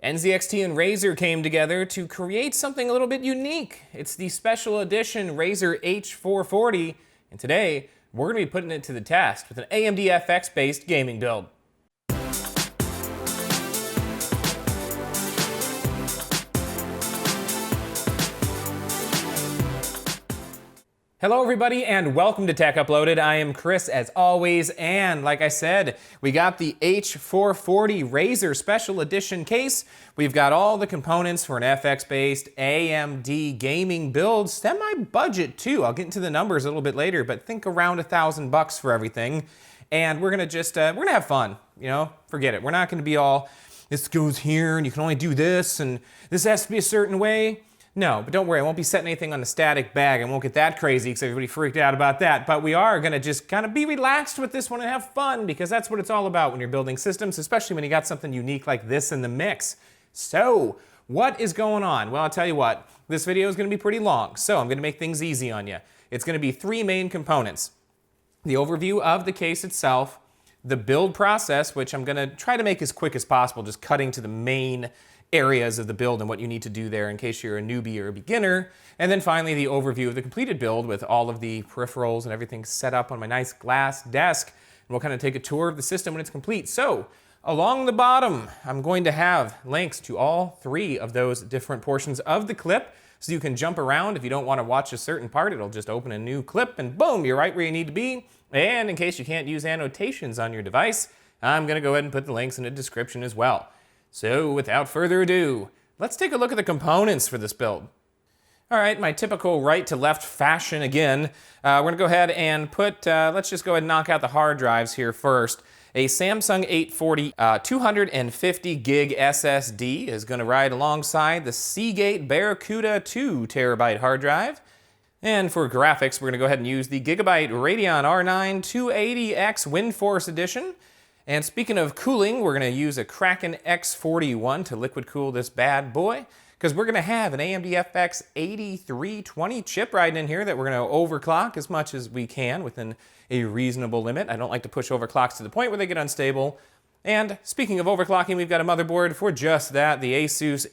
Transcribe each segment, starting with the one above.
NZXT and Razer came together to create something a little bit unique. It's the special edition Razer H440, and today we're going to be putting it to the test with an AMD FX based gaming build. Hello everybody and welcome to Tech Uploaded. I am Chris as always, and like I said, we got the H440 Razer Special Edition case. We've got all the components for an FX-based AMD gaming build, semi-budget too. I'll get into the numbers a little bit later, but think around $1,000 for everything. And we're gonna just, we're gonna have fun, you know? Forget it. We're not gonna be all, this goes here and you can only do this and this has to be a certain way. No, but don't worry, I won't be setting anything on the static bag. I won't get that crazy because everybody freaked out about that. But we are gonna just kind of be relaxed with this one and have fun, because that's what it's all about when you're building systems, especially when you got something unique like this in the mix. So, what is going on? Well, I'll tell you what, this video is gonna be pretty long, so I'm gonna make things easy on you. It's gonna be three main components: the overview of the case itself, the build process, which I'm gonna try to make as quick as possible, just cutting to the main areas of the build and what you need to do there in case you're a newbie or a beginner. And then finally, the overview of the completed build with all of the peripherals and everything set up on my nice glass desk. And we'll kind of take a tour of the system when it's complete. So, along the bottom, I'm going to have links to all three of those different portions of the clip, so you can jump around. If you don't want to watch a certain part, it'll just open a new clip and boom, you're right where you need to be. And in case you can't use annotations on your device, I'm gonna go ahead and put the links in the description as well. So without further ado, let's take a look at the components for this build. All right, my typical right to left fashion again. We're gonna go ahead and put, let's just go ahead and knock out the hard drives here first. A Samsung 840 250 gig SSD is gonna ride alongside the Seagate Barracuda 2 terabyte hard drive. And for graphics, we're gonna go ahead and use the Gigabyte Radeon R9 280X WindForce Edition. And speaking of cooling, we're gonna use a Kraken X41 to liquid cool this bad boy, because we're gonna have an AMD FX 8320 chip riding in here that we're gonna overclock as much as we can within a reasonable limit. I don't like to push overclocks to the point where they get unstable. And speaking of overclocking, we've got a motherboard for just that, the Asus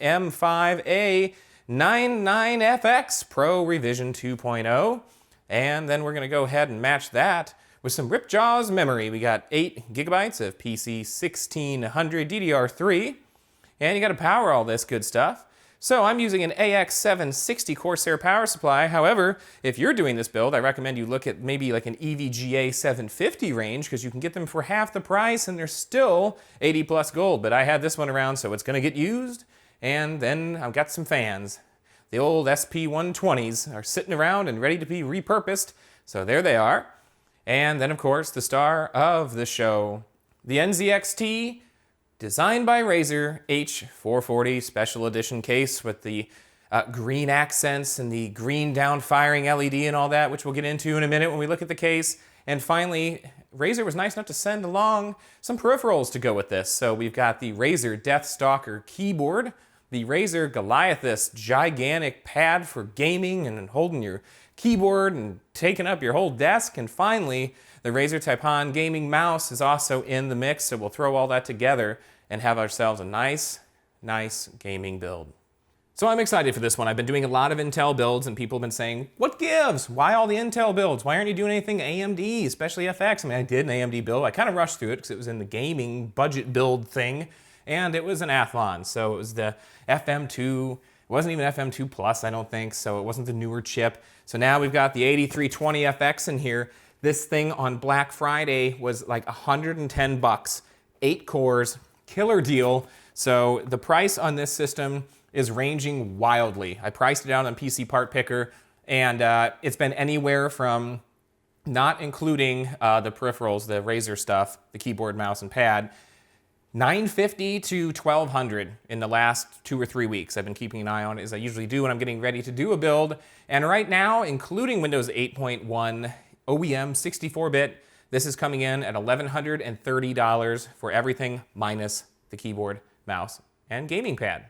M5A99FX Pro Revision 2.0. And then we're gonna go ahead and match that with some Ripjaws memory. We got 8 gigabytes of PC 1600 DDR3, and you gotta power all this good stuff. So I'm using an AX760 Corsair power supply. However, if you're doing this build, I recommend you look at maybe like an EVGA 750 range, because you can get them for half the price and they're still 80 plus gold. But I had this one around, so it's gonna get used. And then I've got some fans. The old SP120s are sitting around and ready to be repurposed. So there they are. And then, of course, the star of the show, the NZXT, designed by Razer, H440 Special Edition case with the green accents and the green down firing LED and all that, which we'll get into in a minute when we look at the case. And finally, Razer was nice enough to send along some peripherals to go with this. So we've got the Razer Deathstalker keyboard, the Razer Goliathus gigantic pad for gaming and holding your keyboard and taking up your whole desk, and finally the Razer Taipan gaming mouse is also in the mix, so we'll throw all that together and have ourselves a nice gaming build. So I'm excited for this one. I've been doing a lot of Intel builds and people have been saying, what gives? Why all the Intel builds? Why aren't you doing anything AMD, especially FX? I mean, I did an AMD build. I kind of rushed through it because it was in the gaming budget build thing, and it was an Athlon, so it was the FM2. It wasn't even FM2 Plus, I don't think, so it wasn't the newer chip. So now we've got the 8320 FX in here. This thing on Black Friday was like 110 bucks, 8 cores, killer deal. So the price on this system is ranging wildly. I priced it out on PC Part Picker, and it's been anywhere from, not including the peripherals, the Razer stuff, the keyboard, mouse, and pad, $950 to $1,200 in the last 2 or 3 weeks. I've been keeping an eye on it, as I usually do when I'm getting ready to do a build. And right now, including Windows 8.1 OEM 64-bit, this is coming in at $1,130 for everything minus the keyboard, mouse, and gaming pad.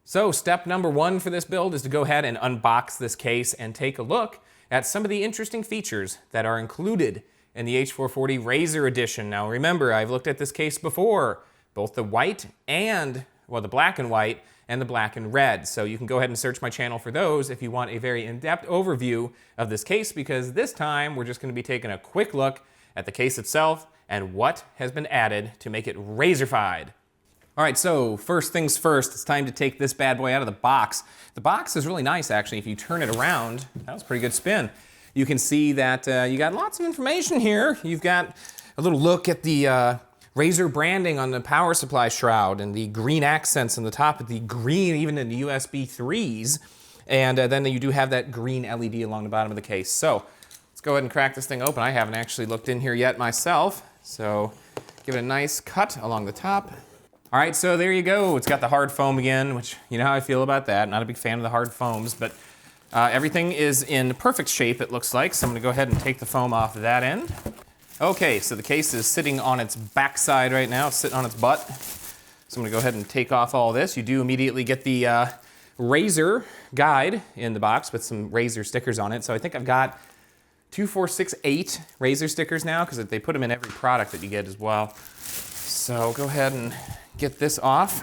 So step number one for this build is to go ahead and unbox this case and take a look at some of the interesting features that are included in the H440 Razer Edition. Now remember, I've looked at this case before. Both the white and well, the black and white and the black and red. So you can go ahead and search my channel for those if you want a very in-depth overview of this case, because this time we're just going to be taking a quick look at the case itself and what has been added to make it Razerfied. All right, so first things first, it's time to take this bad boy out of the box. The box is really nice, actually. If you turn it around, that was a pretty good spin. You can see that you got lots of information here. You've got a little look at the Razer branding on the power supply shroud and the green accents on the top of the green, even in the USB 3s. And then you do have that green LED along the bottom of the case. So let's go ahead and crack this thing open. I haven't actually looked in here yet myself. So give it a nice cut along the top. All right, so there you go. It's got the hard foam again, which you know how I feel about that. Not a big fan of the hard foams, but everything is in perfect shape, it looks like. So I'm gonna go ahead and take the foam off that end. Okay, so the case is sitting on its backside right now. It's sitting on its butt. So I'm gonna go ahead and take off all this. You do immediately get the Razer guide in the box with some Razer stickers on it. So I think I've got 2, 4, 6, 8 Razer stickers now, because they put them in every product that you get as well. So go ahead and get this off.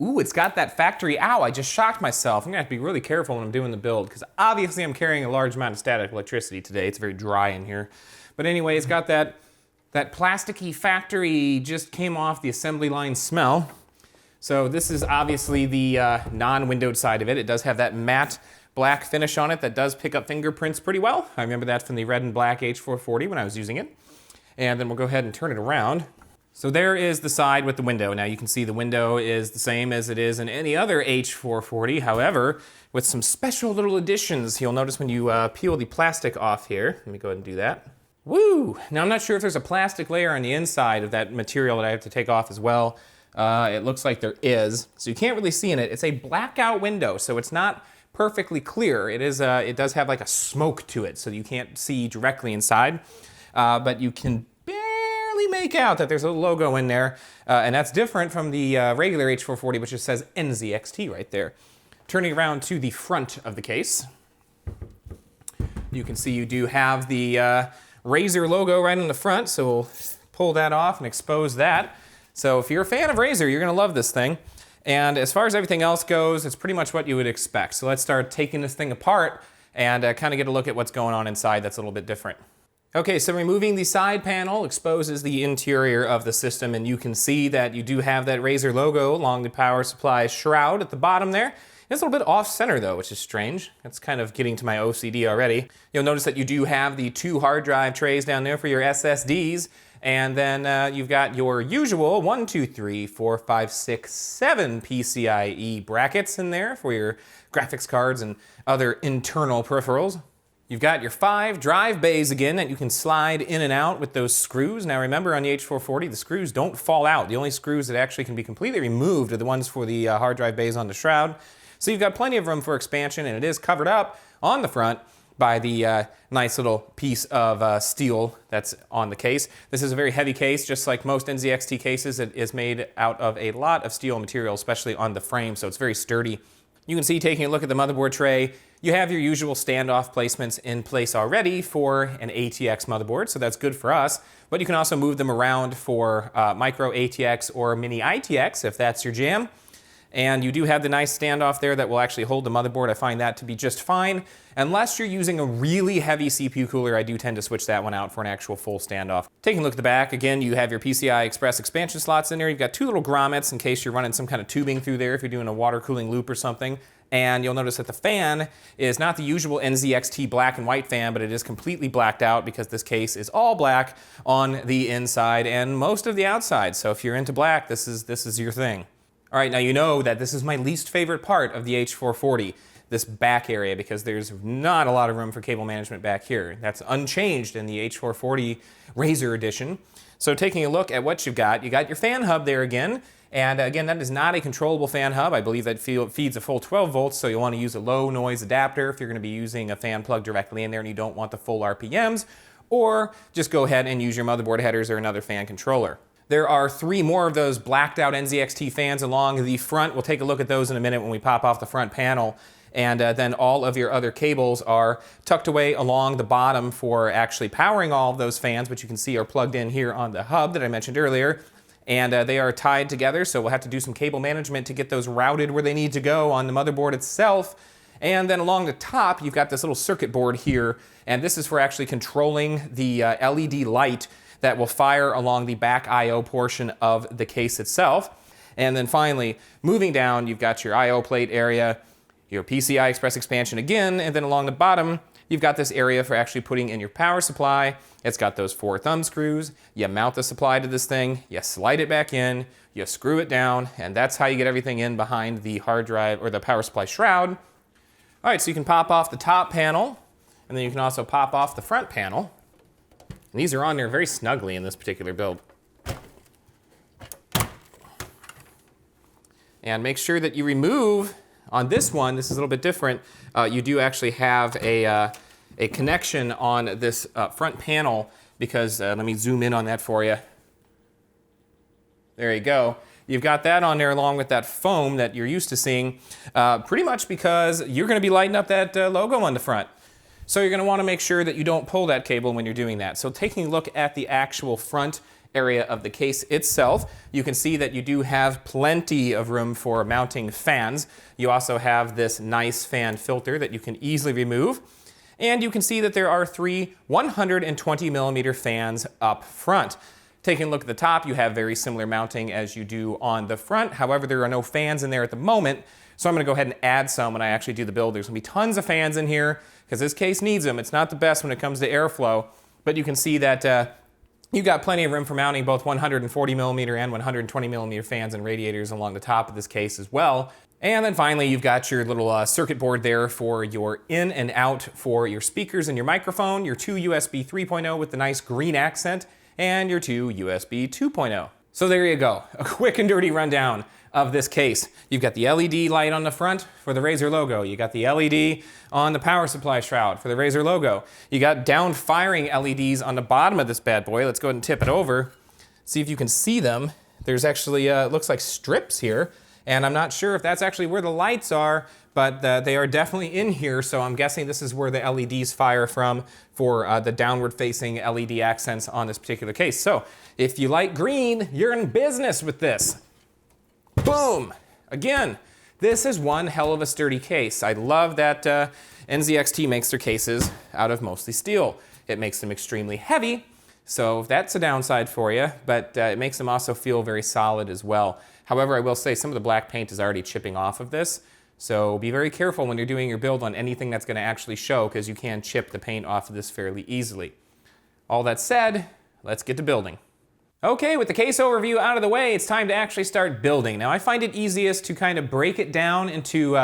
Ooh, it's got that factory, ow, I just shocked myself. I'm gonna have to be really careful when I'm doing the build, because obviously I'm carrying a large amount of static electricity today. It's very dry in here. But anyway, it's got that plasticky factory, just came off the assembly line smell. So this is obviously the non-windowed side of it. It does have that matte black finish on it that does pick up fingerprints pretty well. I remember that from the red and black H440 when I was using it. And then we'll go ahead and turn it around. So there is the side with the window. Now you can see the window is the same as it is in any other H440. However, with some special little additions, you'll notice when you peel the plastic off here. Let me go ahead and do that. Woo! Now I'm not sure if there's a plastic layer on the inside of that material that I have to take off as well. It looks like there is. So you can't really see in it. It's a blackout window, so it's not perfectly clear. It is. It does have like a smoke to it, so you can't see directly inside. But you can make out that there's a logo in there, and that's different from the regular H440, which just says NZXT right there. Turning around to the front of the case, you can see you do have the Razer logo right in the front, so we'll pull that off and expose that. So if you're a fan of Razer, you're gonna love this thing. And as far as everything else goes, it's pretty much what you would expect. So let's start taking this thing apart and kind of get a look at what's going on inside that's a little bit different. Okay, so removing the side panel exposes the interior of the system, and you can see that you do have that Razer logo along the power supply shroud at the bottom there. It's a little bit off-center though, which is strange. That's kind of getting to my OCD already. You'll notice that you do have the 2 hard drive trays down there for your SSDs, and then you've got your usual 1, 2, 3, 4, 5, 6, 7 PCIe brackets in there for your graphics cards and other internal peripherals. You've got your 5 drive bays again that you can slide in and out with those screws. Now remember, on the H440, the screws don't fall out. The only screws that actually can be completely removed are the ones for the hard drive bays on the shroud. So you've got plenty of room for expansion, and it is covered up on the front by the nice little piece of steel that's on the case. This is a very heavy case, just like most NZXT cases. It is made out of a lot of steel material, especially on the frame, so it's very sturdy. You can see, taking a look at the motherboard tray, you have your usual standoff placements in place already for an ATX motherboard, so that's good for us. But you can also move them around for micro ATX or mini ITX if that's your jam. And you do have the nice standoff there that will actually hold the motherboard. I find that to be just fine. Unless you're using a really heavy CPU cooler, I do tend to switch that one out for an actual full standoff. Taking a look at the back, again, you have your PCI Express expansion slots in there. You've got 2 little grommets in case you're running some kind of tubing through there if you're doing a water cooling loop or something. And you'll notice that the fan is not the usual NZXT black and white fan, but it is completely blacked out because this case is all black on the inside and most of the outside. So if you're into black, this is your thing. All right, now you know that this is my least favorite part of the H440, this back area, because there's not a lot of room for cable management back here. That's unchanged in the H440 Razer Edition. So taking a look at what you got your fan hub there again. And again, that is not a controllable fan hub. I believe that feeds a full 12 volts, so you'll want to use a low noise adapter if you're going to be using a fan plug directly in there and you don't want the full RPMs, or just go ahead and use your motherboard headers or another fan controller. There are 3 more of those blacked out NZXT fans along the front. We'll take a look at those in a minute when we pop off the front panel. And then all of your other cables are tucked away along the bottom for actually powering all of those fans, which you can see are plugged in here on the hub that I mentioned earlier. and they are tied together, so we'll have to do some cable management to get those routed where they need to go on the motherboard itself. And then along the top, you've got this little circuit board here, and this is for actually controlling the LED light that will fire along the back I/O portion of the case itself. And then finally, moving down, you've got your I/O plate area, your PCI Express expansion again, and then along the bottom, you've got this area for actually putting in your power supply. It's got those 4 thumb screws. You mount the supply to this thing, you slide it back in, you screw it down, and that's how you get everything in behind the hard drive or the power supply shroud. All right, so you can pop off the top panel, and then you can also pop off the front panel. And these are on there very snugly in this particular build. And make sure that you remove, on this one, this is a little bit different, you do actually have a connection on this front panel because, let me zoom in on that for you. There you go. You've got that on there along with that foam that you're used to seeing, pretty much because you're going to be lighting up that logo on the front. So you're going to want to make sure that you don't pull that cable when you're doing that. So taking a look at the actual front area of the case itself, you can see that you do have plenty of room for mounting fans. You also have this nice fan filter that you can easily remove. And you can see that there are 3 120 millimeter fans up front. Taking a look at the top, you have very similar mounting as you do on the front. However, there are no fans in there at the moment, so I'm going to go ahead and add some when I actually do the build. There's going to be tons of fans in here because this case needs them. It's not the best when it comes to airflow, but you can see that you've got plenty of room for mounting both 140 millimeter and 120 millimeter fans and radiators along the top of this case as well. And then finally, you've got your little circuit board there for your in and out for your speakers and your microphone, your 2 USB 3.0 with the nice green accent, and your 2 USB 2.0. So there you go, a quick and dirty rundown of this case. You've got the LED light on the front for the Razer logo. You got the LED on the power supply shroud for the Razer logo. You got down firing LEDs on the bottom of this bad boy. Let's go ahead and tip it over. See if you can see them. There's actually, looks like strips here, and I'm not sure if that's actually where the lights are, but they are definitely in here, so I'm guessing this is where the LEDs fire from for the downward-facing LED accents on this particular case. So if you like green, you're in business with this. Boom! Again, this is one hell of a sturdy case. I love that NZXT makes their cases out of mostly steel. It makes them extremely heavy, so that's a downside for you, but it makes them also feel very solid as well. However, I will say some of the black paint is already chipping off of this, so be very careful when you're doing your build on anything that's going to actually show, because you can chip the paint off of this fairly easily. All that said, let's get to building. Okay, with the case overview out of the way, it's time to actually start building. Now, I find it easiest to kind of break it down into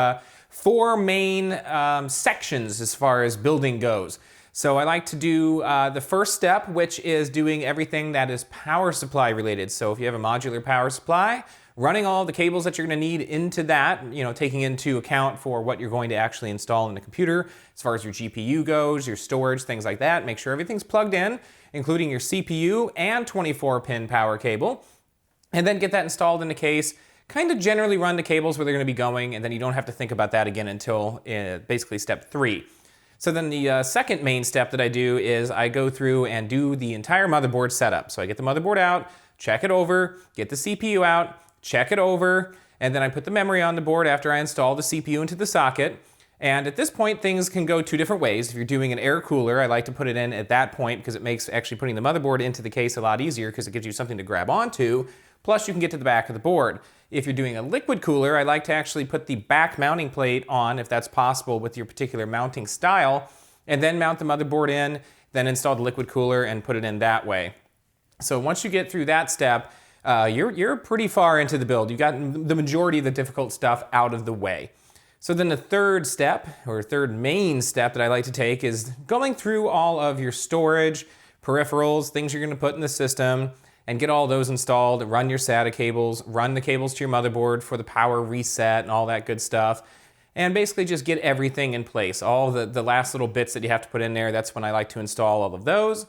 4 main sections as far as building goes. So I like to do the first step, which is doing everything that is power supply related. So if you have a modular power supply, running all the cables that you're going to need into that, taking into account for what you're going to actually install in the computer, as far as your GPU goes, your storage, things like that. Make sure everything's plugged in, including your CPU and 24-pin power cable, and then get that installed in the case. Kind of generally run the cables where they're going to be going, and then you don't have to think about that again until basically step 3. So then the second main step that I do is I go through and do the entire motherboard setup. So I get the motherboard out, check it over, get the CPU out, check it over, and then I put the memory on the board after I install the CPU into the socket. And at this point, things can go 2 different ways. If you're doing an air cooler, I like to put it in at that point because it makes actually putting the motherboard into the case a lot easier because it gives you something to grab onto, plus you can get to the back of the board. If you're doing a liquid cooler, I like to actually put the back mounting plate on, if that's possible with your particular mounting style, and then mount the motherboard in, then install the liquid cooler and put it in that way. So once you get through that step, you're pretty far into the build. You've got the majority of the difficult stuff out of the way. So then the third step, or third main step that I like to take, is going through all of your storage, peripherals, things you're going to put in the system, and get all those installed, run your SATA cables, run the cables to your motherboard for the power reset and all that good stuff, and basically just get everything in place. All the last little bits that you have to put in there, that's when I like to install all of those.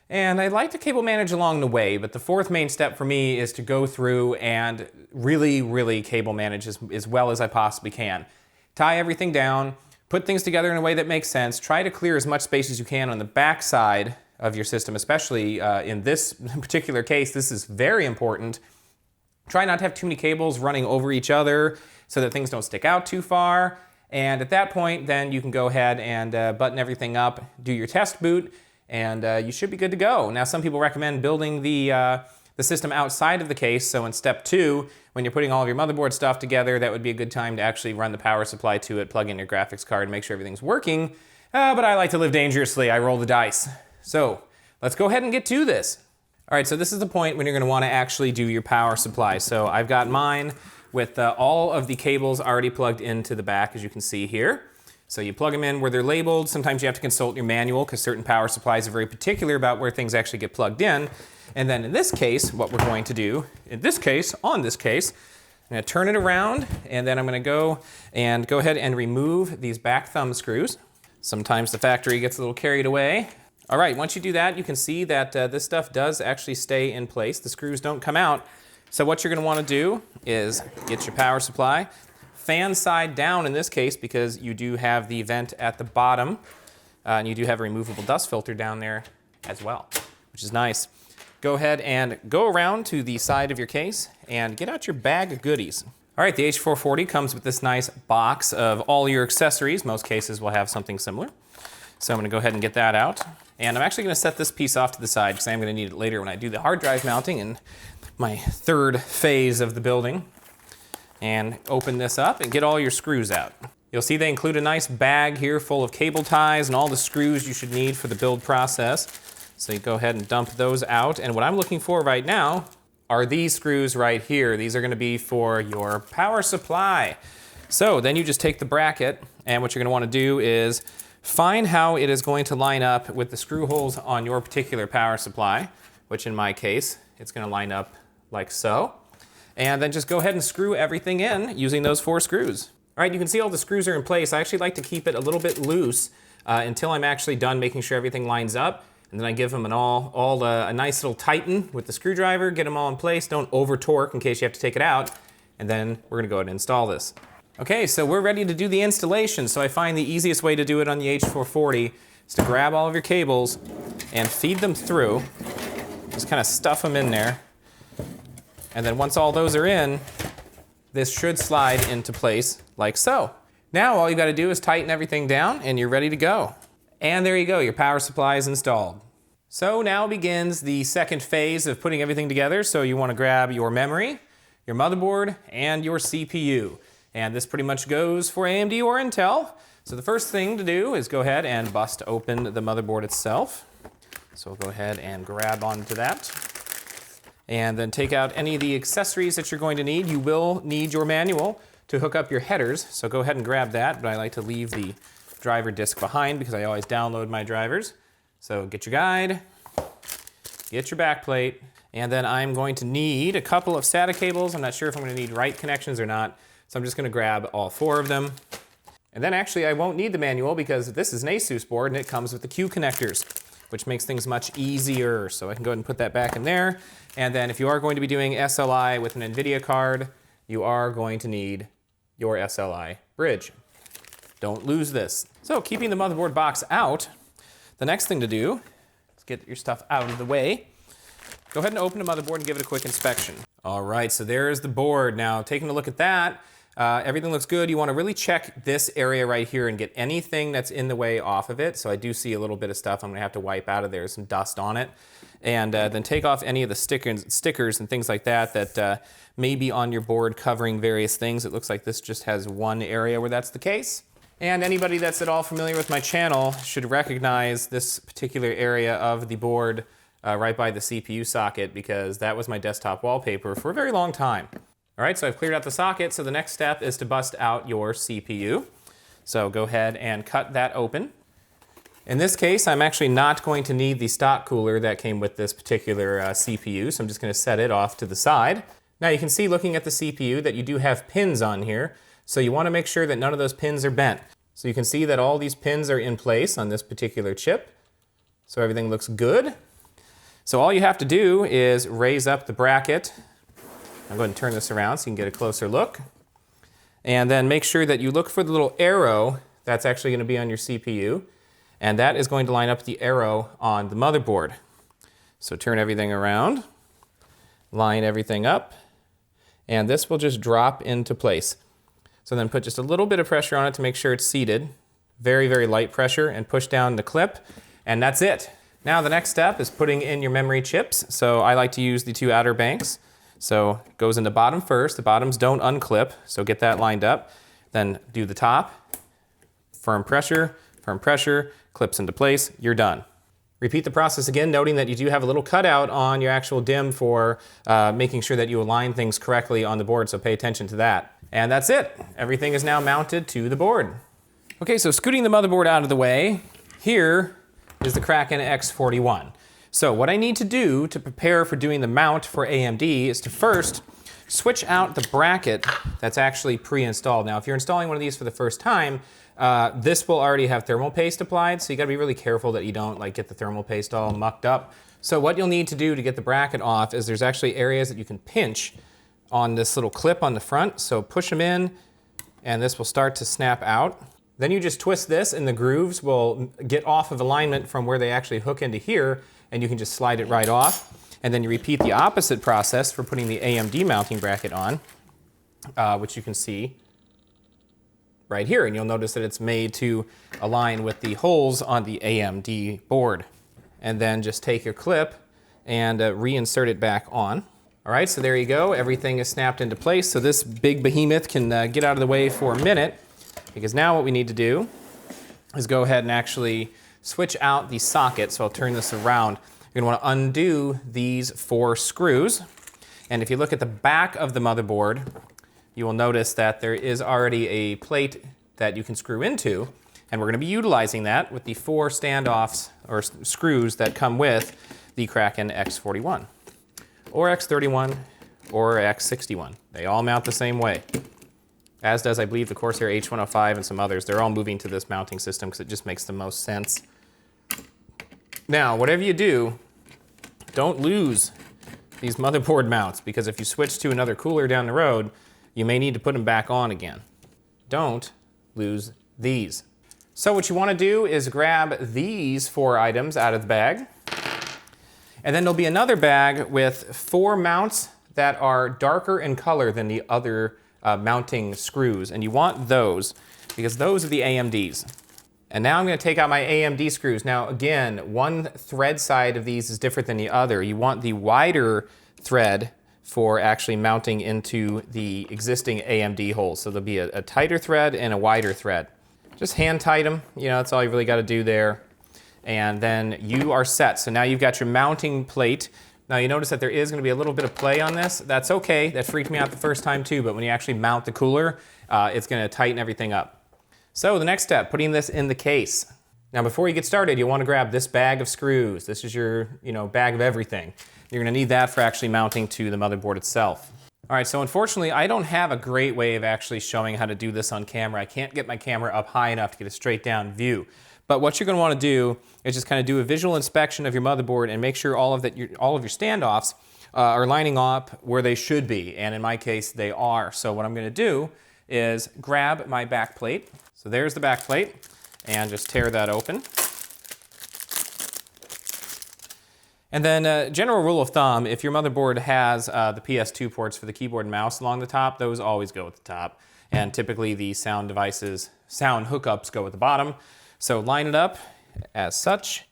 And I like to cable manage along the way, but the fourth main step for me is to go through and really cable manage as well as I possibly can. Tie everything down, put things together in a way that makes sense, try to clear as much space as you can on the back side of your system, especially in this particular case. This is very important Try not to have too many cables running over each other so that things don't stick out too far. And at that point, then you can go ahead and button everything up, do your test boot, and you should be good to go. Now, some people recommend building the system outside of the case, so in step 2, when you're putting all of your motherboard stuff together, that would be a good time to actually run the power supply to it, plug in your graphics card, and make sure everything's working. But I like to live dangerously. I roll the dice. So let's go ahead and get to this. All right, so this is the point when you're going to want to actually do your power supply. So I've got mine with all of the cables already plugged into the back, as you can see here. So you plug them in where they're labeled. Sometimes you have to consult your manual because certain power supplies are very particular about where things actually get plugged in. And then in this case, what we're going to do, on this case, I'm going to turn it around, and then I'm going to go ahead and remove these back thumb screws. Sometimes the factory gets a little carried away. All right, once you do that, you can see that this stuff does actually stay in place. The screws don't come out. So what you're going to want to do is get your power supply, fan side down in this case because you do have the vent at the bottom, and you do have a removable dust filter down there as well, which is nice. Go ahead and go around to the side of your case and get out your bag of goodies. All right, the H440 comes with this nice box of all your accessories. Most cases will have something similar. So I'm going to go ahead and get that out. And I'm actually going to set this piece off to the side because I'm going to need it later when I do the hard drive mounting in my third phase of the building. And open this up and get all your screws out. You'll see they include a nice bag here full of cable ties and all the screws you should need for the build process. So you go ahead and dump those out. And what I'm looking for right now are these screws right here. These are going to be for your power supply. So then you just take the bracket, and what you're going to want to do is find how it is going to line up with the screw holes on your particular power supply, which in my case, it's going to line up like so. And then just go ahead and screw everything in using those 4 screws. All right, you can see all the screws are in place. I actually like to keep it a little bit loose until I'm actually done making sure everything lines up. And then I give them a nice little tighten with the screwdriver, get them all in place. Don't over torque in case you have to take it out. And then we're going to go ahead and install this. Okay, so we're ready to do the installation. So I find the easiest way to do it on the H440 is to grab all of your cables and feed them through. Just kind of stuff them in there. And then once all those are in, this should slide into place like so. Now all you got to do is tighten everything down and you're ready to go. And there you go, your power supply is installed. So now begins the second phase of putting everything together. So you want to grab your memory, your motherboard, and your CPU. And this pretty much goes for AMD or Intel. So the first thing to do is go ahead and bust open the motherboard itself. So we'll go ahead and grab onto that. And then take out any of the accessories that you're going to need. You will need your manual to hook up your headers. So go ahead and grab that, but I like to leave the driver disk behind because I always download my drivers. So get your guide, get your back plate, and then I'm going to need a couple of SATA cables. I'm not sure if I'm going to need right connections or not. So I'm just going to grab all 4 of them. And then actually I won't need the manual because this is an Asus board and it comes with the Q connectors, which makes things much easier. So I can go ahead and put that back in there. And then if you are going to be doing SLI with an NVIDIA card, you are going to need your SLI bridge. Don't lose this. So keeping the motherboard box out, the next thing to do is get your stuff out of the way. Go ahead and open the motherboard and give it a quick inspection. All right, so there is the board. Now taking a look at that, everything looks good. You want to really check this area right here and get anything that's in the way off of it. So I do see a little bit of stuff I'm going to have to wipe out of there, some dust on it. And then take off any of the stickers and things like that that may be on your board covering various things. It looks like this just has one area where that's the case. And anybody that's at all familiar with my channel should recognize this particular area of the board right by the CPU socket because that was my desktop wallpaper for a very long time. All right, so I've cleared out the socket, so the next step is to bust out your CPU. So go ahead and cut that open. In this case, I'm actually not going to need the stock cooler that came with this particular CPU, so I'm just going to set it off to the side. Now you can see looking at the CPU that you do have pins on here, so you want to make sure that none of those pins are bent. So you can see that all these pins are in place on this particular chip, so everything looks good. So all you have to do is raise up the bracket. I'll go ahead and turn this around so you can get a closer look. And then make sure that you look for the little arrow that's actually going to be on your CPU. And that is going to line up the arrow on the motherboard. So turn everything around, line everything up, and this will just drop into place. So then put just a little bit of pressure on it to make sure it's seated. Very, very light pressure, and push down the clip, and that's it. Now the next step is putting in your memory chips. So I like to use the 2 outer banks. So it goes in the bottom first. The bottoms don't unclip, so get that lined up. Then do the top, firm pressure, clips into place, you're done. Repeat the process again, noting that you do have a little cutout on your actual DIMM for making sure that you align things correctly on the board, so pay attention to that. And that's it. Everything is now mounted to the board. Okay, so scooting the motherboard out of the way, here is the Kraken X41. So what I need to do to prepare for doing the mount for AMD is to first switch out the bracket that's actually pre-installed. Now, if you're installing one of these for the first time, this will already have thermal paste applied, so you gotta be really careful that you don't get the thermal paste all mucked up. So what you'll need to do to get the bracket off is there's actually areas that you can pinch on this little clip on the front. So push them in, and this will start to snap out. Then you just twist this, and the grooves will get off of alignment from where they actually hook into here, and you can just slide it right off. And then you repeat the opposite process for putting the AMD mounting bracket on, which you can see right here. And you'll notice that it's made to align with the holes on the AMD board. And then just take your clip and reinsert it back on. All right, so there you go. Everything is snapped into place. So this big behemoth can get out of the way for a minute, because now what we need to do is go ahead and actually switch out the socket. So I'll turn this around. You're gonna wanna undo these 4 screws. And if you look at the back of the motherboard, you will notice that there is already a plate that you can screw into. And we're gonna be utilizing that with the 4 standoffs or screws that come with the Kraken X41, or X31, or X61. They all mount the same way. As does, I believe, the Corsair H105 and some others. They're all moving to this mounting system because it just makes the most sense. Now, whatever you do, don't lose these motherboard mounts, because if you switch to another cooler down the road, you may need to put them back on again. Don't lose these. So what you want to do is grab these 4 items out of the bag, and then there'll be another bag with 4 mounts that are darker in color than the other mounting screws, and you want those because those are the AMDs. And now I'm going to take out my AMD screws. Now again, one thread side of these is different than the other. You want the wider thread for actually mounting into the existing AMD holes. So there'll be a tighter thread and a wider thread. Just hand tight them, that's all you really got to do there. And then you are set. So now you've got your mounting plate. Now you notice that there is going to be a little bit of play on this. That's okay. That freaked me out the first time too, but when you actually mount the cooler, it's going to tighten everything up. So the next step, putting this in the case. Now before you get started, you want to grab this bag of screws. This is your bag of everything. You're going to need that for actually mounting to the motherboard itself. All right, so unfortunately, I don't have a great way of actually showing how to do this on camera. I can't get my camera up high enough to get a straight down view. But what you're going to want to do is just kind of do a visual inspection of your motherboard and make sure all of your standoffs are lining up where they should be. And in my case, they are. So what I'm going to do is grab my back plate. So there's the back plate, and just tear that open. And then general rule of thumb, if your motherboard has the PS2 ports for the keyboard and mouse along the top, those always go at the top. And typically the sound hookups go at the bottom. So line it up as such.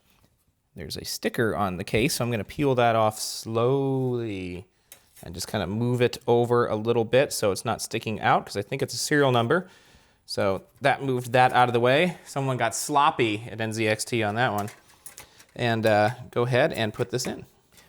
There's a sticker on the case, so I'm going to peel that off slowly and just kind of move it over a little bit so it's not sticking out, because I think it's a serial number. So that moved that out of the way. Someone got sloppy at NZXT on that one. And go ahead and put this in.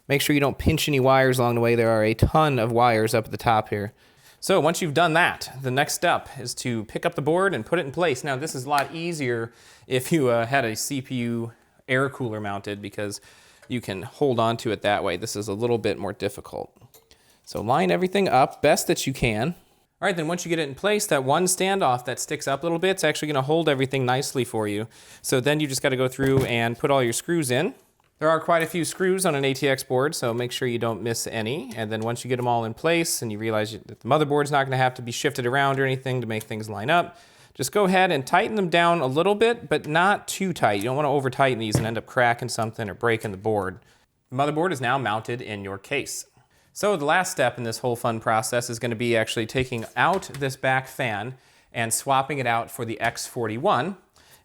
Make sure you don't pinch any wires along the way. There are a ton of wires up at the top here. So once you've done that, the next step is to pick up the board and put it in place. Now this is a lot easier if you had a CPU air cooler mounted, because you can hold on to it that way. This is a little bit more difficult. So line everything up best that you can. All right, then once you get it in place, that one standoff that sticks up a little bit, it's actually going to hold everything nicely for you. So then you just got to go through and put all your screws in. There are quite a few screws on an ATX board, so make sure you don't miss any. And then once you get them all in place and you realize that the motherboard's not going to have to be shifted around or anything to make things line up, just go ahead and tighten them down a little bit, but not too tight. You don't want to over tighten these and end up cracking something or breaking the board. The motherboard is now mounted in your case. So the last step in this whole fun process is going to be actually taking out this back fan and swapping it out for the X41,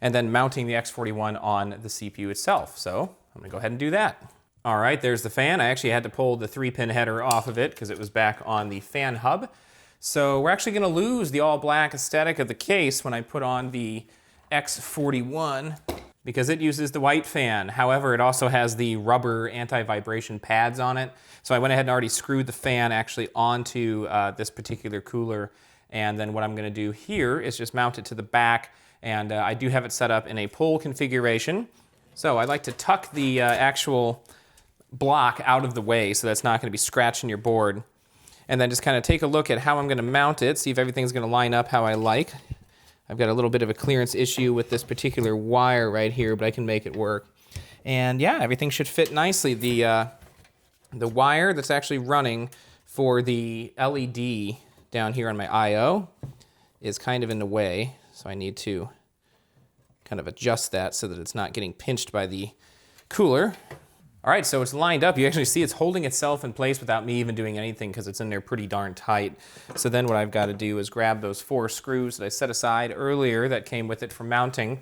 and then mounting the X41 on the CPU itself. So I'm going to go ahead and do that. All right, there's the fan. I actually had to pull the 3-pin header off of it because it was back on the fan hub. So we're actually going to lose the all-black aesthetic of the case when I put on the X41 because it uses the white fan. However, it also has the rubber anti-vibration pads on it. So I went ahead and already screwed the fan actually onto this particular cooler. And then what I'm going to do here is just mount it to the back. And I do have it set up in a pull configuration. So I like to tuck the actual block out of the way so that's not going to be scratching your board. And then just kind of take a look at how I'm going to mount it, see if everything's going to line up how I like. I've got a little bit of a clearance issue with this particular wire right here, but I can make it work. And yeah, everything should fit nicely. The wire that's actually running for the LED down here on my I/O is kind of in the way, so I need to kind of adjust that so that it's not getting pinched by the cooler. All right, so it's lined up. You actually see it's holding itself in place without me even doing anything because it's in there pretty darn tight. So then what I've got to do is grab those 4 screws that I set aside earlier that came with it for mounting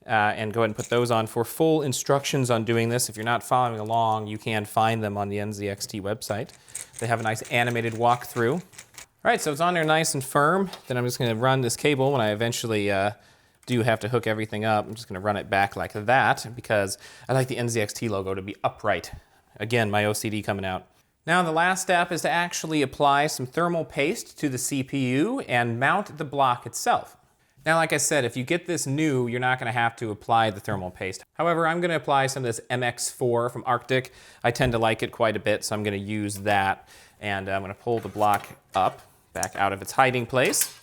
and go ahead and put those on. For full instructions on doing this, if you're not following along, you can find them on the NZXT website. They have a nice animated walkthrough. All right, so it's on there nice and firm. Then I'm just going to run this cable when I eventually do have to hook everything up. I'm just going to run it back like that because I like the NZXT logo to be upright. Again, my OCD coming out. Now the last step is to actually apply some thermal paste to the CPU and mount the block itself. Now, like I said, if you get this new, you're not going to have to apply the thermal paste. However, I'm going to apply some of this MX4 from Arctic. I tend to like it quite a bit, so I'm going to use that. And I'm going to pull the block up, back out of its hiding place.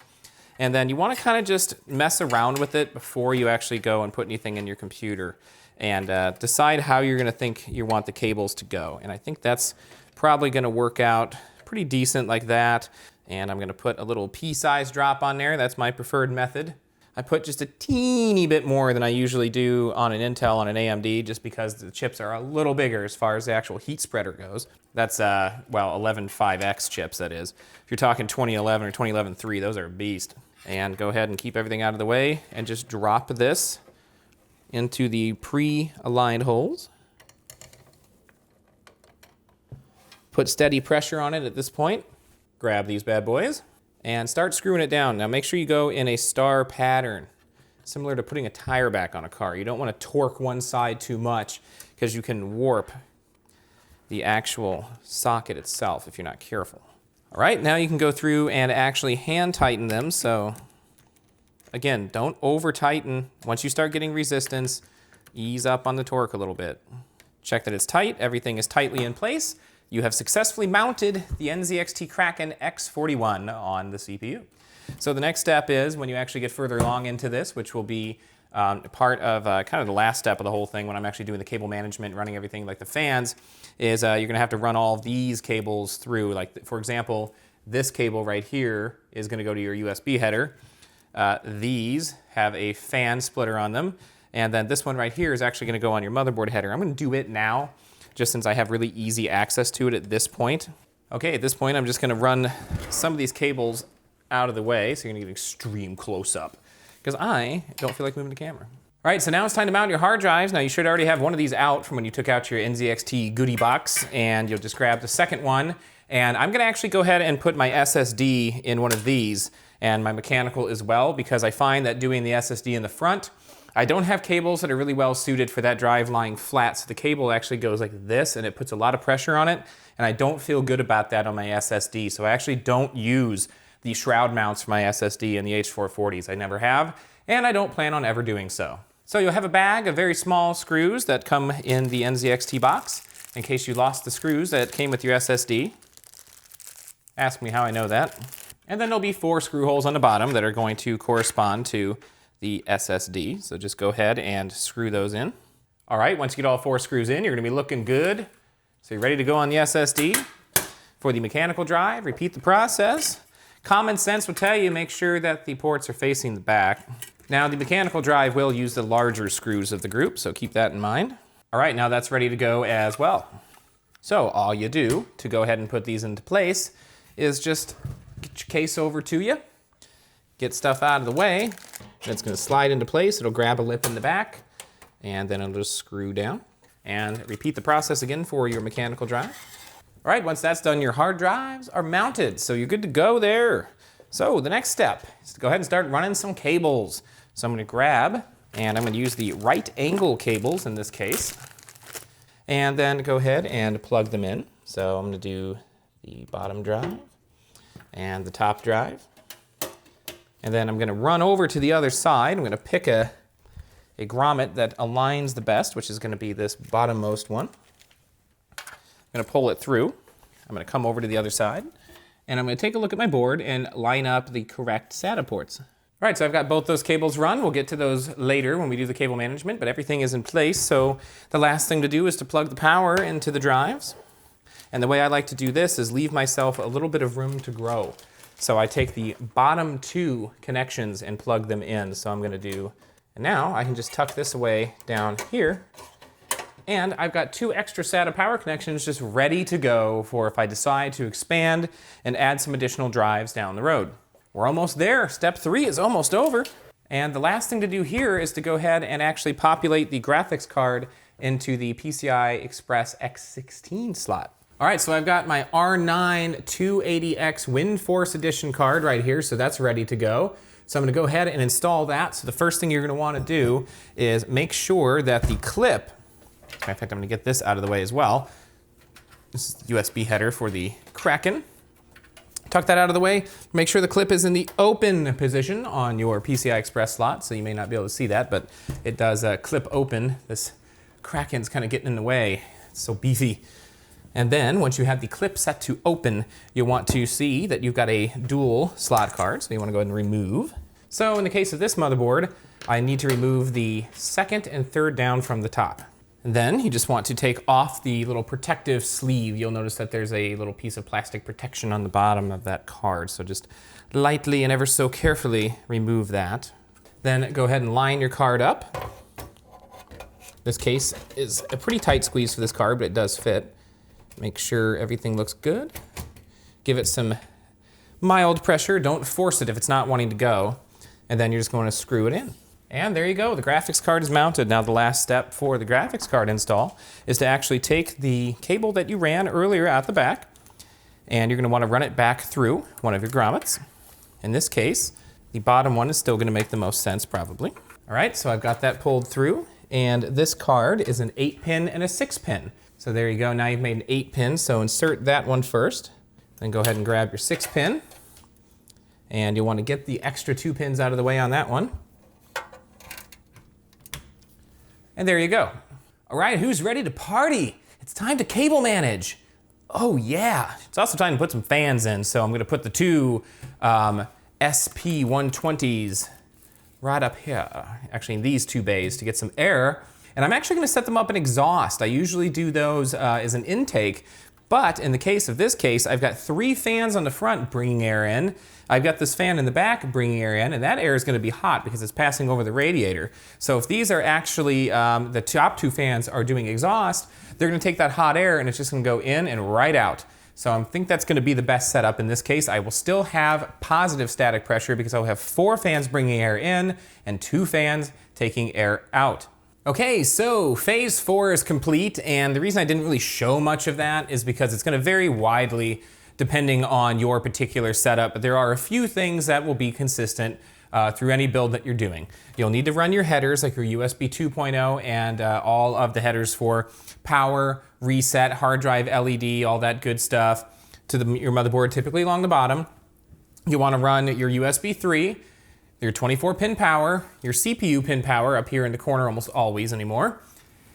And then you want to kind of just mess around with it before you actually go and put anything in your computer and decide how you're going to think you want the cables to go. And I think that's probably going to work out pretty decent like that. And I'm going to put a little pea-size drop on there. That's my preferred method. I put just a teeny bit more than I usually do on an Intel, on an AMD, just because the chips are a little bigger as far as the actual heat spreader goes. That's, well, 11.5X chips, that is. If you're talking 2011 or 2011-3, those are a beast. And go ahead and keep everything out of the way and just drop this into the pre-aligned holes. Put steady pressure on it at this point. Grab these bad boys and start screwing it down. Now make sure you go in a star pattern, similar to putting a tire back on a car. You don't want to torque one side too much because you can warp the actual socket itself if you're not careful. All right, now you can go through and actually hand tighten them. So again, don't over tighten. Once you start getting resistance, ease up on the torque a little bit. Check that it's tight, everything is tightly in place. You have successfully mounted the NZXT Kraken X41 on the CPU. So the next step is when you actually get further along into this, which will be part of kind of the last step of the whole thing when I'm actually doing the cable management, running everything like the fans, is you're going to have to run all of these cables through. Like, for example, this cable right here is going to go to your USB header. These have a fan splitter on them. And then this one right here is actually going to go on your motherboard header. I'm going to do it now, just since I have really easy access to it at this point. Okay, at this point, I'm just going to run some of these cables out of the way, so you're going to get extreme close-up, because I don't feel like moving the camera. All right, so now it's time to mount your hard drives. Now you should already have one of these out from when you took out your NZXT goodie box, and you'll just grab the second one. And I'm gonna actually go ahead and put my SSD in one of these, and my mechanical as well, because I find that doing the SSD in the front, I don't have cables that are really well suited for that drive lying flat, so the cable actually goes like this, and it puts a lot of pressure on it, and I don't feel good about that on my SSD, so I actually don't use the shroud mounts for my SSD in the H440s. I never have, and I don't plan on ever doing so. So you'll have a bag of very small screws that come in the NZXT box, in case you lost the screws that came with your SSD. Ask me how I know that. And then there'll be 4 screw holes on the bottom that are going to correspond to the SSD. So just go ahead and screw those in. All right, once you get all 4 screws in, you're gonna be looking good. So you're ready to go on the SSD. For the mechanical drive, repeat the process. Common sense will tell you make sure that the ports are facing the back. Now the mechanical drive will use the larger screws of the group, so keep that in mind. All right, now that's ready to go as well. So all you do to go ahead and put these into place is just get your case over to you, get stuff out of the way, and it's going to slide into place. It'll grab a lip in the back, and then it'll just screw down. And repeat the process again for your mechanical drive. All right, once that's done, your hard drives are mounted, so you're good to go there. So the next step is to go ahead and start running some cables. So I'm going to grab, and I'm going to use the right angle cables in this case, and then go ahead and plug them in. So I'm going to do the bottom drive and the top drive. And then I'm going to run over to the other side. I'm going to pick a grommet that aligns the best, which is going to be this bottommost one. I'm going to pull it through. I'm going to come over to the other side, and I'm going to take a look at my board and line up the correct SATA ports. All right, so I've got both those cables run. We'll get to those later when we do the cable management, but everything is in place. So the last thing to do is to plug the power into the drives. And the way I like to do this is leave myself a little bit of room to grow. So I take the bottom two connections and plug them in. So I'm going to do, and now I can just tuck this away down here. And I've got two extra SATA power connections just ready to go for if I decide to expand and add some additional drives down the road. We're almost there. Step 3 is almost over. And the last thing to do here is to go ahead and actually populate the graphics card into the PCI Express X16 slot. All right, so I've got my R9 280X WindForce Edition card right here, so that's ready to go. So I'm gonna go ahead and install that. So the first thing you're gonna wanna do is make sure that the clip, in fact, I'm gonna get this out of the way as well. This is the USB header for the Kraken. Tuck that out of the way. Make sure the clip is in the open position on your PCI Express slot, so you may not be able to see that, but it does clip open. This Kraken's kind of getting in the way. It's so beefy. And then once you have the clip set to open, you want to see that you've got a dual slot card, so you want to go ahead and remove. So in the case of this motherboard, I need to remove the second and third down from the top. And then you just want to take off the little protective sleeve. You'll notice that there's a little piece of plastic protection on the bottom of that card. So just lightly and ever so carefully remove that. Then go ahead and line your card up. This case is a pretty tight squeeze for this card, but it does fit. Make sure everything looks good. Give it some mild pressure. Don't force it if it's not wanting to go. And then you're just going to screw it in. And there you go, the graphics card is mounted. Now the last step for the graphics card install is to actually take the cable that you ran earlier out the back, and you're gonna wanna run it back through one of your grommets. In this case, the bottom one is still gonna make the most sense probably. All right, so I've got that pulled through, and this card is an 8-pin and a 6-pin. So there you go, now you've made an 8-pin, so insert that one first, then go ahead and grab your 6-pin, and you'll wanna get the extra 2 pins out of the way on that one. And there you go. All right, who's ready to party? It's time to cable manage. Oh yeah. It's also time to put some fans in, so I'm gonna put the two SP120s right up here. Actually, in these two bays to get some air. And I'm actually gonna set them up in exhaust. I usually do those as an intake, but in the case of this case, I've got 3 fans on the front bringing air in. I've got this fan in the back bringing air in, and that air is going to be hot because it's passing over the radiator. So if these are actually, the top 2 fans are doing exhaust, they're going to take that hot air and it's just going to go in and right out. So I think that's going to be the best setup in this case. I will still have positive static pressure because I'll have 4 fans bringing air in and 2 fans taking air out. Okay, so phase 4 is complete, and the reason I didn't really show much of that is because it's going to vary widely depending on your particular setup, but there are a few things that will be consistent through any build that you're doing. You'll need to run your headers like your USB 2.0 and all of the headers for power, reset, hard drive, LED, all that good stuff to your motherboard, typically along the bottom. You want to run your USB 3, your 24-pin power, your CPU pin power up here in the corner almost always anymore.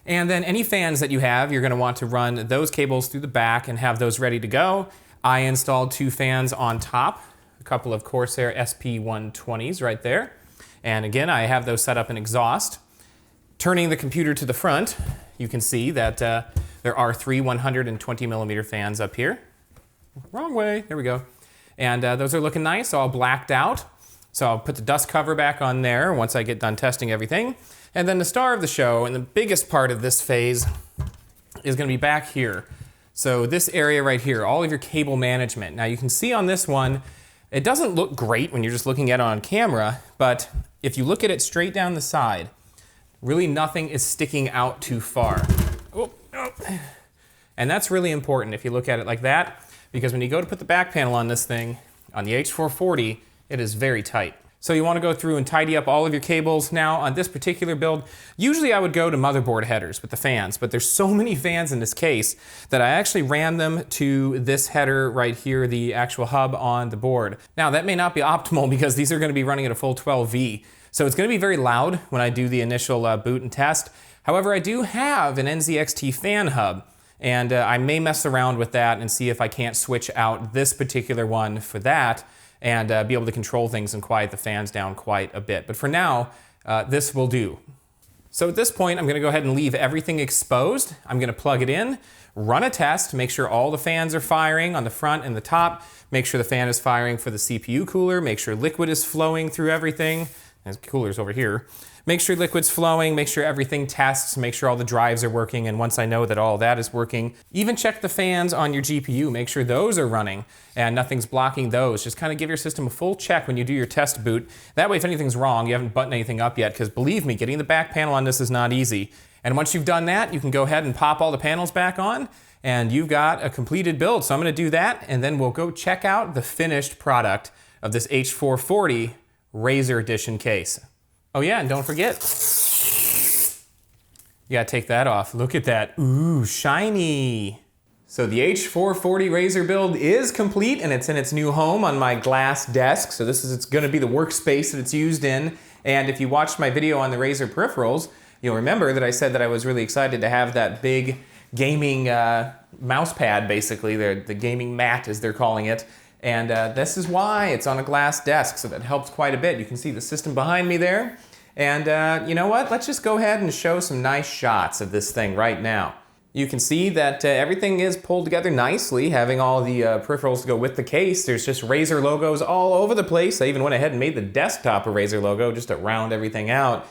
And then any fans that you have, you're going to want to run those cables through the back and have those ready to go. I installed 2 fans on top, a couple of Corsair SP120s right there. And again, I have those set up in exhaust. Turning the computer to the front, you can see that there are 3 120mm fans up here. Wrong way, there we go. And those are looking nice, all blacked out. So I'll put the dust cover back on there once I get done testing everything. And then the star of the show and the biggest part of this phase is going to be back here. So this area right here, all of your cable management. Now you can see on this one, it doesn't look great when you're just looking at it on camera, but if you look at it straight down the side, really nothing is sticking out too far. Oh, oh. And that's really important if you look at it like that, because when you go to put the back panel on this thing, on the H440, it is very tight. So you want to go through and tidy up all of your cables. Now on this particular build, usually I would go to motherboard headers with the fans, but there's so many fans in this case that I actually ran them to this header right here, the actual hub on the board. Now that may not be optimal because these are going to be running at a full 12V. So it's going to be very loud when I do the initial boot and test. However, I do have an NZXT fan hub, and I may mess around with that and see if I can't switch out this particular one for that and be able to control things and quiet the fans down quite a bit. But for now, this will do. So at this point, I'm gonna go ahead and leave everything exposed. I'm gonna plug it in, run a test, make sure all the fans are firing on the front and the top, make sure the fan is firing for the CPU cooler, make sure liquid is flowing through everything. There's coolers over here. Make sure liquid's flowing, make sure everything tests, make sure all the drives are working, and once I know that all that is working, even check the fans on your GPU, make sure those are running and nothing's blocking those. Just kind of give your system a full check when you do your test boot. That way, if anything's wrong, you haven't buttoned anything up yet, because believe me, getting the back panel on this is not easy. And once you've done that, you can go ahead and pop all the panels back on, and you've got a completed build. So I'm gonna do that, and then we'll go check out the finished product of this H440 Razer Edition case. Oh yeah, and don't forget, you gotta take that off. Look at that, ooh, shiny. So the H440 Razer build is complete, and it's in its new home on my glass desk. So it's gonna be the workspace that it's used in. And if you watched my video on the Razer peripherals, you'll remember that I said that I was really excited to have that big gaming mouse pad, basically, the gaming mat as they're calling it. And this is why it's on a glass desk, so that helps quite a bit. You can see the system behind me there. And you know what? Let's just go ahead and show some nice shots of this thing right now. You can see that everything is pulled together nicely, having all the peripherals to go with the case. There's just Razer logos all over the place. I even went ahead and made the desktop a Razer logo just to round everything out.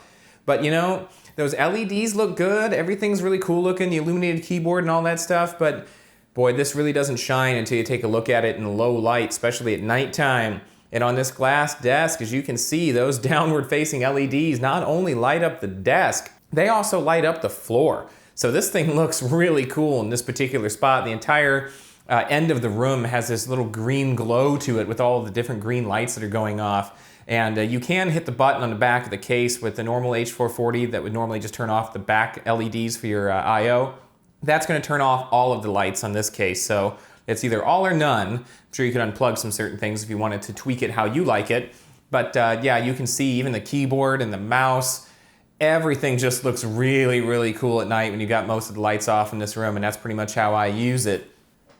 But you know, those LEDs look good. Everything's really cool looking, the illuminated keyboard and all that stuff. But boy, this really doesn't shine until you take a look at it in low light, especially at nighttime. And on this glass desk, as you can see, those downward facing LEDs not only light up the desk, they also light up the floor. So this thing looks really cool in this particular spot. The entire end of the room has this little green glow to it with all the different green lights that are going off. And you can hit the button on the back of the case with the normal H440 that would normally just turn off the back LEDs for your I/O. That's going to turn off all of the lights on this case. So it's either all or none. I'm sure you could unplug some certain things if you wanted to tweak it how you like it. But yeah, you can see even the keyboard and the mouse, everything just looks really, really cool at night when you got most of the lights off in this room, and that's pretty much how I use it.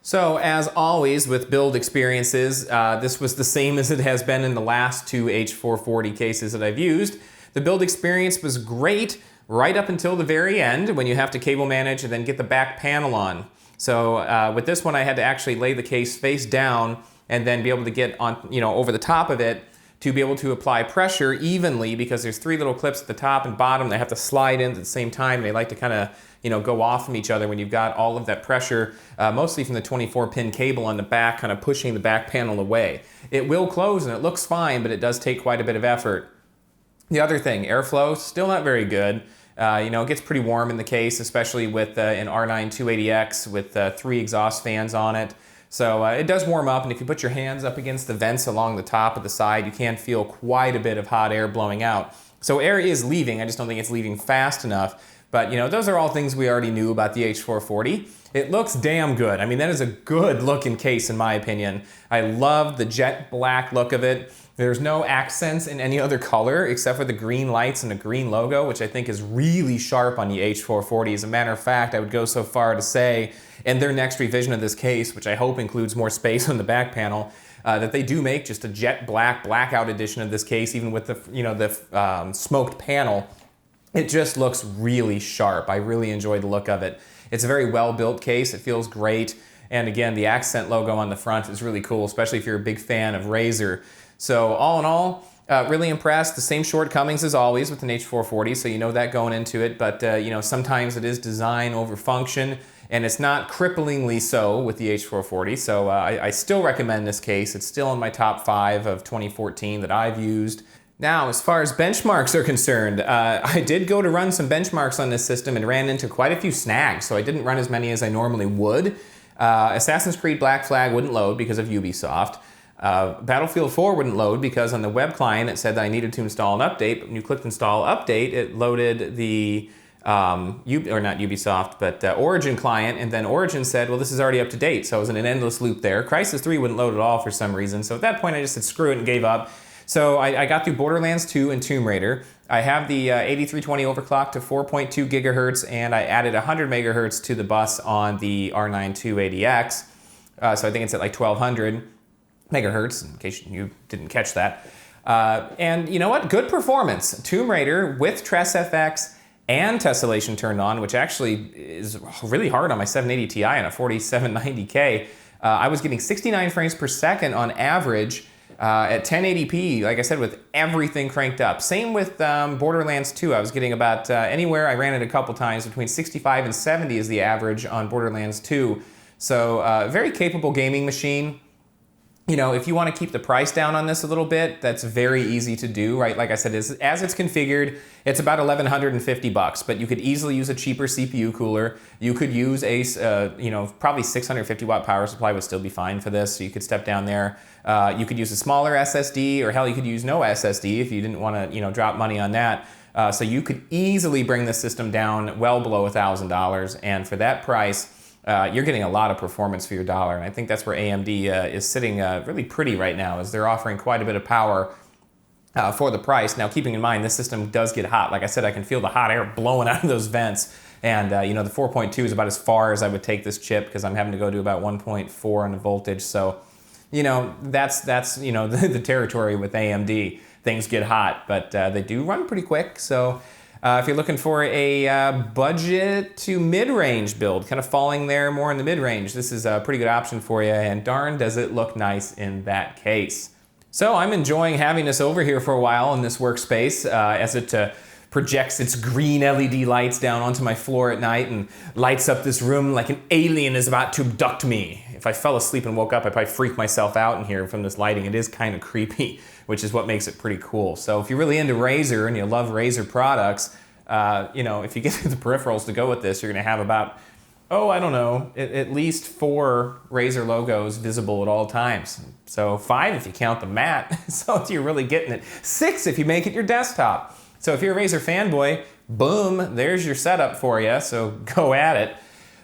So as always with build experiences, this was the same as it has been in the last two H440 cases that I've used. The build experience was great right up until the very end when you have to cable manage and then get the back panel on. So with this one, I had to actually lay the case face down and then be able to get on, over the top of it to be able to apply pressure evenly, because there's three little clips at the top and bottom. They have to slide in at the same time. They like to kind of, go off from each other when you've got all of that pressure, mostly from the 24-pin cable on the back, kind of pushing the back panel away. It will close and it looks fine, but it does take quite a bit of effort. The other thing, airflow, still not very good. It gets pretty warm in the case, especially with an R9 280X with 3 exhaust fans on it. So it does warm up, and if you put your hands up against the vents along the top of the side, you can feel quite a bit of hot air blowing out. So air is leaving, I just don't think it's leaving fast enough. But those are all things we already knew about the H440. It looks damn good. I mean, that is a good looking case in my opinion. I love the jet black look of it. There's no accents in any other color except for the green lights and the green logo, which I think is really sharp on the H440. As a matter of fact, I would go so far to say in their next revision of this case, which I hope includes more space on the back panel, that they do make just a jet black blackout edition of this case, even with the smoked panel. It just looks really sharp. I really enjoy the look of it. It's a very well-built case. It feels great. And again, the accent logo on the front is really cool, especially if you're a big fan of Razer. So all in all, really impressed. The same shortcomings as always with an H440, so you know that going into it. But sometimes it is design over function. and it's not cripplingly so with the H440, so I still recommend this case. It's still in my top 5 of 2014 that I've used. Now, as far as benchmarks are concerned, I did go to run some benchmarks on this system and ran into quite a few snags, so I didn't run as many as I normally would. Assassin's Creed Black Flag wouldn't load because of Ubisoft. Battlefield 4 wouldn't load because on the web client it said that I needed to install an update, but when you clicked install update, it loaded the, or not Ubisoft, but Origin client, and then Origin said, well, this is already up to date, so I was in an endless loop there. Crysis 3 wouldn't load at all for some reason, so at that point I just said screw it and gave up. So I got through Borderlands 2 and Tomb Raider. I have the 8320 overclocked to 4.2 gigahertz, and I added 100 megahertz to the bus on the R9 280X, so I think it's at like 1200 megahertz, in case you didn't catch that. And you know what? Good performance. Tomb Raider with Tress FX and tessellation turned on, which actually is really hard on my 780 Ti and a 4790K. I was getting 69 frames per second on average at 1080p, like I said, with everything cranked up. Same with Borderlands 2. I was getting about anywhere, I ran it a couple times, between 65 and 70 is the average on Borderlands 2. So very capable gaming machine. You know, if you want to keep the price down on this a little bit, that's very easy to do, right? Like I said, as it's configured, it's about $1,150, but you could easily use a cheaper CPU cooler. You could use a, you know, probably 650 watt power supply would still be fine for this, so you could step down there. You could use a smaller SSD, or hell, you could use no SSD if you didn't want to, you know, drop money on that. So you could easily bring the system down well below $1,000, and for that price, you're getting a lot of performance for your dollar, and I think that's where AMD is sitting really pretty right now, is they're offering quite a bit of power for the price. Now, keeping in mind, this system does get hot. Like I said, I can feel the hot air blowing out of those vents, and you know, the 4.2 is about as far as I would take this chip because I'm having to go to about 1.4 on the voltage. So, you know, that's you know the territory with AMD. Things get hot, but they do run pretty quick. So. If you're looking for a budget to mid-range build, kind of falling there more in the mid-range, this is a pretty good option for you, and darn does it look nice in that case. So I'm enjoying having this over here for a while in this workspace as it projects its green LED lights down onto my floor at night and lights up this room like an alien is about to abduct me. If I fell asleep and woke up, I'd probably freak myself out in here from this lighting. It is kind of creepy, which is what makes it pretty cool. So if you're really into Razer and you love Razer products, you know, if you get the peripherals to go with this, you're gonna have about, oh, I don't know, at least 4 Razer logos visible at all times. So 5 if you count the mat, so you're really getting it. 6 if you make it your desktop. So if you're a Razer fanboy, boom, there's your setup for you, so go at it.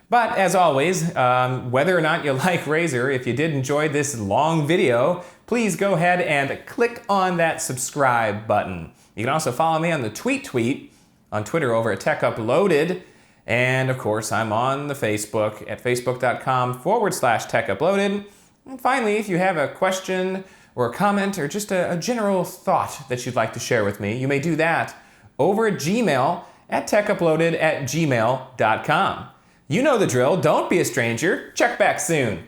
But as always, whether or not you like Razer, if you did enjoy this long video, please go ahead and click on that subscribe button. You can also follow me on the tweet on Twitter over at Tech Uploaded. And of course, I'm on the Facebook at facebook.com/Tech Uploaded. And finally, if you have a question or a comment or just a general thought that you'd like to share with me, you may do that over at Gmail at techuploaded@gmail.com. You know the drill. Don't be a stranger. Check back soon.